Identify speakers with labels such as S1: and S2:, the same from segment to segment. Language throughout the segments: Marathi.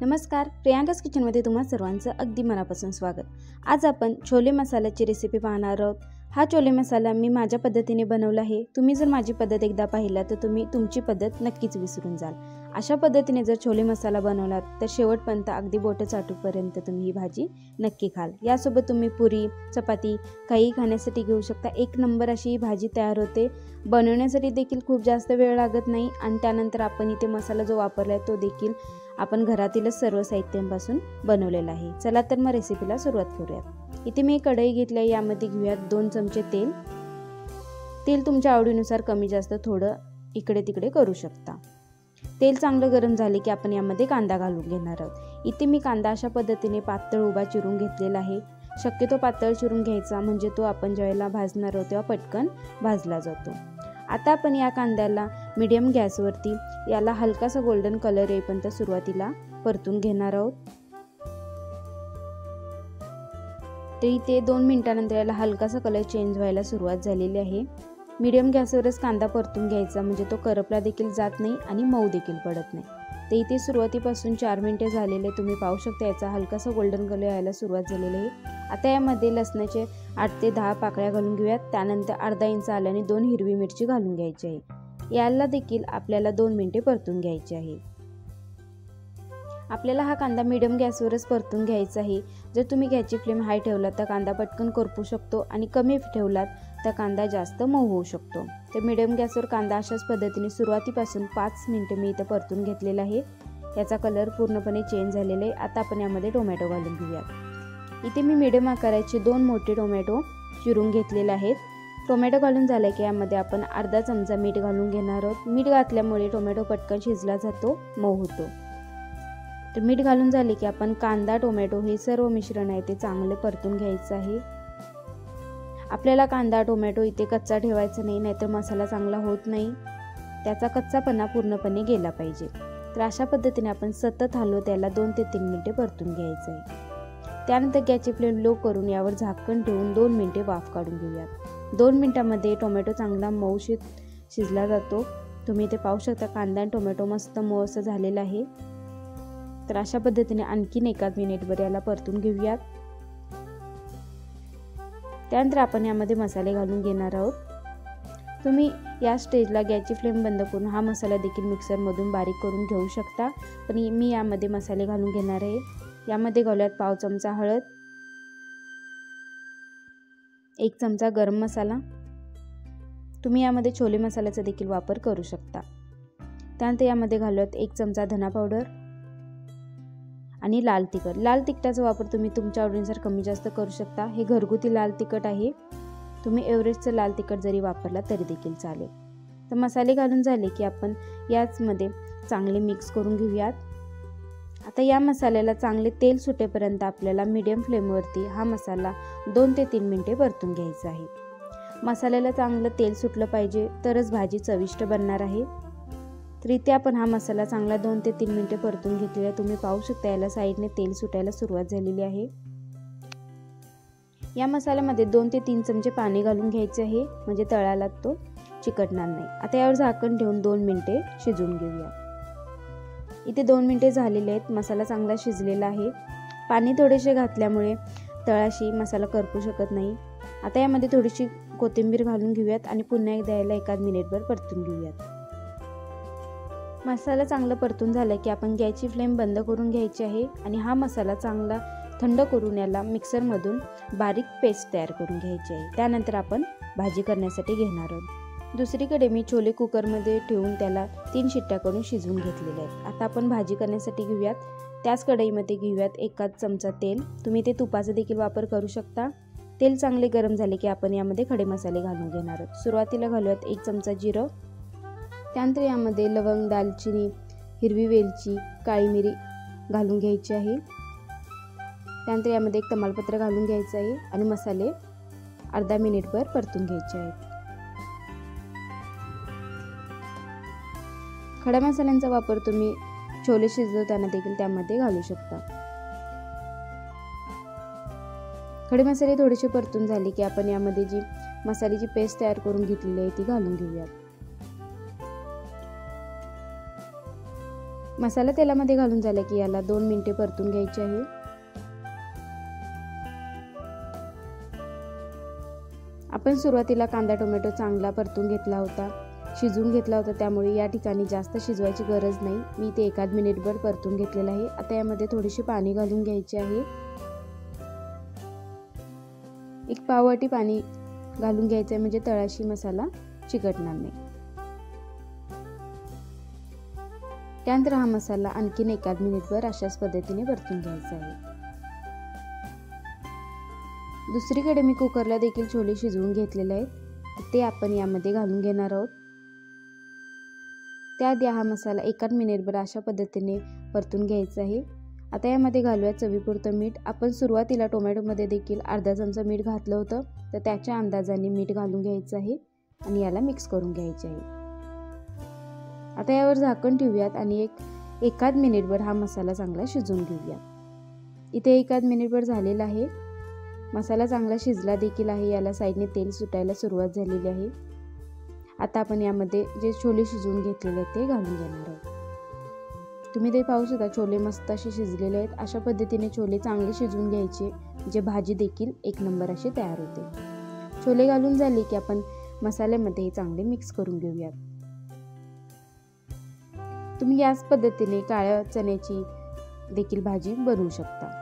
S1: नमस्कार, प्रियांकाज किचनमध्ये तुम्हा सर्वांचं अगदी मनापासून स्वागत। आज आपण छोले मसाल्याची रेसिपी पाहणार आहोत। हा छोले मसाला मी माझ्या पद्धतीने बनवला आहे। तुम्ही जर माझी पद्धत एकदा पाहिला तर तुम्ही तुमची पद्धत नक्कीच विसरून जाल। अशा पद्धतीने जर छोले मसाला बनवलात तर शेवटपर्यंत अगदी बोट चाटूपर्यंत तुम्ही ही भाजी नक्की खाल। यासोबत तुम्ही पुरी, चपाती काही खाण्यासाठी घेऊ शकता। एक नंबर अशी ही भाजी तयार होते। बनवण्यासाठी देखील खूप जास्त वेळ लागत नाही आणि त्यानंतर आपण इथे मसाला जो वापरलाय तो देखील आपण घरातीलच सर्व साहित्यांपासून बनवलेला आहे। चला तर मग रेसिपीला सुरुवात करूयात। इथे मी कढई घेतली आहे, यामध्ये घेऊयात 2 चमचे तेल। तेल तुमच्या आवडीनुसार कमी जास्त थोडं इकडे तिकडे करू शकता। तेल चांगलं गरम झाले की आपण यामध्ये कांदा घालून घेणार आहोत। इथे मी कांदा अशा पद्धतीने पातळ उभा चिरून घेतलेला आहे। शक्यतो पातळ चिरून घ्यायचा म्हणजे तो आपण ज्यावेळेला भाजणार आहोत तेव्हा पटकन भाजला जातो। आता आपण या कांद्याला मीडियम गॅसवरती याला हलकासा गोल्डन कलर येईपर्यंत सुरुवातीला परतून घेणार आहोत। तर इथे 2 मिनिटांनंतर याला हलकासा कलर चेंज व्हायला सुरुवात झालेली आहे। मीडियम गॅसवरच कांदा परतून घ्यायचा म्हणजे तो करपला देखील जात नाही आणि मऊ देखील पडत नाही। तर इथे सुरुवातीपासून 4 मिनिटे झालेले तुम्ही पाहू शकता याचा हलकासा गोल्डन कलर यायला सुरुवात झालेली आहे। आता यामध्ये लसणाचे 8 ते 10 पाकळ्या घालून घेऊयात। त्यानंतर अर्धा इंच आलं आणि 2 हिरवी मिरची घालून घ्यायची आहे। याला देखील आपल्याला 2 मिनिटे परतून घ्यायचे आहे। आपल्याला हा कांदा मीडियम गॅसवरच परतून घ्यायचा आहे। जर तुम्ही गॅसची फ्लेम हाय ठेवलात तर कांदा पटकन करपू शकतो आणि कमी ठेवलात तर कांदा जास्त मऊ होऊ शकतो। तर मीडियम गॅसवर कांदा अशाच पद्धतीने सुरुवातीपासून 5 मिनिटे मी इथे परतून घेतलेला आहे। याचा कलर पूर्णपणे चेंज झालेला आहे। आता आपण यामध्ये टोमॅटो घालून घेऊयात। इथे मी मीडियम आकाराचे 2 मोठे टोमॅटो चिरून घेतलेले आहेत। टोमॅटो घालून झाले की यामध्ये आपण अर्धा चमचा मीठ घालून घेणार आहोत। मीठ घातल्यामुळे टोमॅटो पटकन शिजला जातो, मऊ होतो। तर मीठ घालून झाले की आपण कांदा, टोमॅटो हे सर्व मिश्रण आहे ते चांगले परतून घ्यायचं आहे। आपल्याला कांदा, टोमॅटो इथे कच्चा ठेवायचा नाही, नाहीतर मसाला चांगला होत नाही। त्याचा कच्चापणा पूर्णपणे गेला पाहिजे। तर अशा पद्धतीने आपण सतत हलवत याला 2 ते 3 मिनिटे परतून घ्यायचं आहे। त्यानंतर गॅसची फ्लेम लो करून यावर झाकण ठेवून 2 मिनिटे वाफ काढून घेऊयात। 2 मिनिटांमध्ये टोमॅटो चांगला मऊ शिजला जातो। तुम्ही इथे पाहू शकता कांदा आणि टोमॅटो मस्त मऊ असं झालेला आहे। तर अशा पद्धतीने आणखीन 1 मिनिटभर याला परतून घेऊयात। त्यानंतर आपण यामध्ये मसाले घालून घेणार आहोत। तुम्ही या स्टेजला गॅसची फ्लेम बंद करून हा मसाला देखील मिक्सरमधून बारीक करून घेऊ शकता, पण मी यामध्ये मसाले घालून घेणार आहे। यामध्ये घालूयात पाव चमचा हळद, 1 चमचा गरम मसाला। तुम्ही यामध्ये छोले मसाल्याचा देखील वापर करू शकता। त्यानंतर यामध्ये घालूयात 1 चमचा धना पावडर आणि लाल तिखट। लाल तिखटाचा वापर तुम्ही तुमच्या आवडीनुसार कमी जास्त करू शकता। हे घरगुती लाल तिखट आहे, तुम्ही एव्हरेस्टचं लाल तिखट जरी वापरला तरी देखील चालेल। तर मसाले घालून झाले की आपण याचमध्ये चांगले मिक्स करून घेऊयात। आता या मसाल्याला चांगले तेल सुटेपर्यंत आपल्याला मीडियम फ्लेमवरती हा मसाला 2 ते 3 मिनिटे परतून घ्यायचा आहे। मसाल्याला चांगलं तेल सुटलं पाहिजे तरच भाजी चविष्ट बनणार आहे। तर इथे आपण हा मसाला चांगला 2 ते 3 मिनिटे परतून घेतलेला। तुम्ही पाहू शकता याला साईडने तेल सुटायला सुरुवात झालेली आहे। या मसाल्यामध्ये 2 ते 3 चमचे पाणी घालून घ्यायचे आहे म्हणजे तळाला तो चिकटणार नाही। आता यावर झाकण ठेवून 2 मिनिटे शिजवून घेऊया। इथे 2 मिनिटे झालेले आहेत, मसाला चांगला शिजलेला आहे। पाणी थोडेसे घातल्यामुळे तळाशी मसाला करपू शकत नाही। आता यामध्ये थोडीशी कोथिंबीर घालून घेऊयात आणि पुन्हा एकदा याला 1 मिनिटभर परतून घेऊयात। मसाला चांगला परतून झाला की आपण गॅसची फ्लेम बंद करून घ्यायची आहे आणि हा मसाला चांगला थंड करून याला मिक्सरमधून बारीक पेस्ट तयार करून घ्यायची आहे। त्यानंतर आपण भाजी करण्यासाठी घेणार आहोत। दुसरीकडे मी छोले कुकरमध्ये ठेवून त्याला 3 शिट्ट्या करून शिजवून घेतलेले आहेत। आता आपण भाजी करण्यासाठी घेऊयात। त्याच कढईमध्ये घेऊयात 1 चमचा तेल। तुम्ही ते तुपाचा देखील वापर करू शकता। तेल चांगले गरम झाले की आपण यामध्ये खडे मसाले घालून घेणार आहोत। सुरुवातीला घालूयात 1 चमचा जिरं, त्यानंतर यामध्ये लवंग, दालचिनी, हिरवी वेलची, काळी मिरी घालून घ्यायची आहे। त्यानंतर यामध्ये 1 तमालपत्र घालून घ्यायचं आहे आणि मसाले अर्धा मिनिटभर परतून घ्यायचे आहेत। खड्या मसाल्यांचा वापर तुम्ही छोले शिजवताना देखील त्यामध्ये घालू शकता। खडे मसाले थोडेसे परतून झाले की आपण यामध्ये जी मसाल्याची पेस्ट तयार करून घेतलेली आहे ती घालून घेऊयात। मसाला तेलामध्ये घालून झाला की याला 2 मिनिटे परतून घ्यायचे आहे। आपण सुरुवातीला कांदा टोमॅटो चांगला परतून घेतला होता, शिजवून घेतला होता, त्यामुळे या ठिकाणी जास्त शिजवायची गरज नाही। मी ते 1 मिनिटभर परतून घेतलेला आहे। आता यामध्ये थोडीशी पाणी घालून घ्यायचे आहे। 1 पाव वाटी पाणी घालून घ्यायचं आहे, म्हणजे तळाशी मसाला चिकटणार नाही। त्यानंतर हा मसाला आणखीन 1 मिनिटभर अशाच पद्धतीने परतून घ्यायचा आहे। दुसरीकडे मी कुकरला देखील छोले शिजवून घेतलेले आहेत, ते आपण यामध्ये घालून घेणार आहोत। त्याआधी हा मसाला 1 मिनिटभर अशा पद्धतीने परतून घ्यायचा आहे। आता यामध्ये घालूया चवीपुरतं मीठ। आपण सुरुवातीला टोमॅटोमध्ये देखील अर्धा चमचा मीठ घातलं होतं, तर त्याच्या अंदाजाने मीठ घालून घ्यायचं आहे आणि याला मिक्स करून घ्यायचे आहे। आता यावर झाकण ठेवूयात आणि 1 मिनिटभर हा मसाला चांगला शिजवून घेऊया। इथे 1 मिनिटभर झालेला आहे। मसाला चांगला शिजला देखील आहे, याला साईडने तेल सुटायला सुरुवात झालेली आहे। आता आपण यामध्ये जे छोले शिजवून घेतलेले आहेत ते घालून घेणार आहोत। तुम्ही ते पाहू शकता, छोले मस्त असे शिजलेले आहेत। अशा पद्धतीने छोले चांगले शिजवून घ्यायचे, जे भाजी देखील 1 नंबर अशी तयार होते। छोले घालून झाले की आपण मसाल्यामध्ये हे चांगले मिक्स करून घेऊयात। तुम्ही याच पद्धतीने काळ्या चण्याची देखील भाजी बनवू शकता।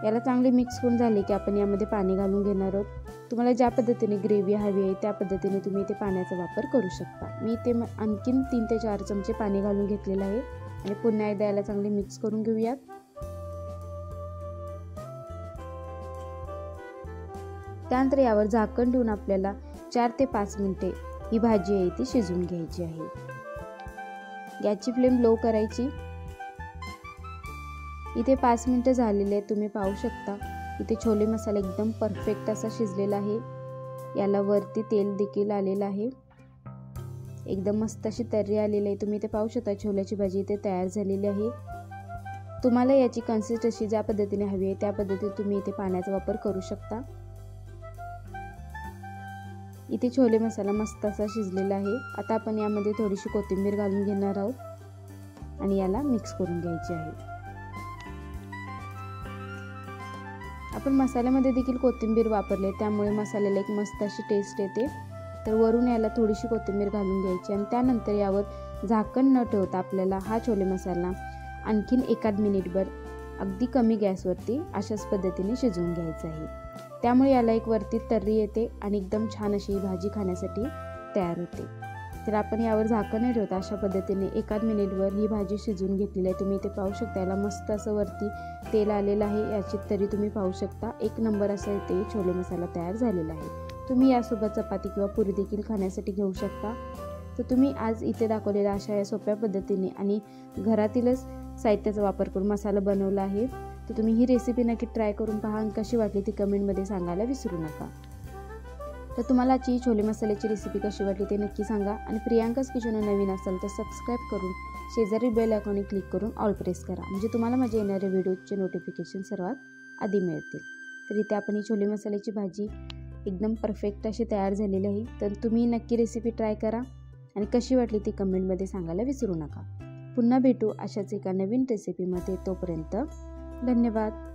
S1: याला चांगले मिक्स होऊन झाले की आपण यामध्ये पाणी घालून घेणार आहोत। तुम्हाला ज्या पद्धतीने ग्रेव्ही हवी आहे त्या पद्धतीने तुम्ही इथे पाण्याचा वापर करू शकता। मी इथे आणखीन 3 ते 4 चमचे पाणी घालून घेतलेलं आहे आणि पुन्हा एकदा याला चांगले मिक्स करून घेऊयात। त्यानंतर यावर झाकण ठेवून आपल्याला 4 ते 5 मिनिटे ही भाजी आहे ती शिजवून घ्यायची आहे। गॅसची फ्लेम लो करायची। इथे 5 मिनिटं झालेले आहेत, तुम्ही पाहू शकता। इथे छोले मसाला एकदम परफेक्ट असा शिजलेला आहे। याला वरती तेल देखील आलेलं आहे, एकदम मस्त अशी तर्री आलेली आहे। तुम्ही इथे पाहू शकता छोल्याची भाजी इथे तयार झालेली आहे। तुम्हाला याची कन्सिस्टन्सी ज्या पद्धतीने हवी आहे त्या पद्धतीने तुम्ही इथे पाण्याचा वापर करू शकता। इथे छोले मसाला मस्त असा शिजलेला आहे। आता आपण यामध्ये थोडीशी कोथिंबीर घालून घेणार आहोत आणि याला मिक्स करून घ्यायचे आहे। आपण मसाल्यामध्ये देखील कोथिंबीर वापरले, त्यामुळे मसाल्याला एक मस्त अशी टेस्ट येते। तर वरून याला थोडीशी कोथिंबीर घालून घ्यायची आणि त्यानंतर यावर झाकण न ठेवता आपल्याला हा छोले मसाला आणखीन 1 मिनिटभर अगदी कमी गॅसवरती अशाच पद्धतीने शिजवून घ्यायचा आहे। त्यामुळे याला एक वरती तर्री येते आणि एकदम छान अशी ही भाजी खाण्यासाठी तयार होते। तर आपण यावर झाकण न ठेवता अशा पद्धतीने 1 मिनिटभर ही भाजी शिजवून घेतलेली आहे। तुम्ही इथे पाहू शकता, याला मस्त असं वरती तेल आलेलं आहे, याची तरी तुम्ही पाहू शकता। 1 नंबर असं इथे छोले मसाला तयार झालेला आहे। तुम्ही यासोबत चपाती किंवा पुरी देखील खाण्यासाठी घेऊ शकता। तर तुम्ही आज इथे दाखवलेल्या अशा या सोप्या पद्धतीने आणि घरातीलच साहित्याचा वापर करून मसाला बनवला आहे। तर तुम्ही ही रेसिपी नक्की ट्राय करून पहा आणि कशी वाटली ती कमेंटमध्ये सांगायला विसरू नका। तर तुम्हाला आजची छोले मसाल्याची रेसिपी कशी वाटली ते नक्की सांगा आणि प्रियांकाज किचन नवीन असेल तर सबस्क्राईब करून शेजारी बेल आयकॉन क्लिक करून ऑल प्रेस करा, म्हणजे तुम्हाला माझ्या येणाऱ्या व्हिडिओचे नोटिफिकेशन सर्वात आधी मिळतील। तर इथे आपण ही छोले मसाल्याची भाजी एकदम परफेक्ट अशी तयार झालेली आहे। तर तुम्ही नक्की रेसिपी ट्राय करा आणि कशी वाटली ती कमेंटमध्ये सांगायला विसरू नका। पुन्हा भेटू अशाच एका नवीन रेसिपीमध्ये, तोपर्यंत धन्यवाद।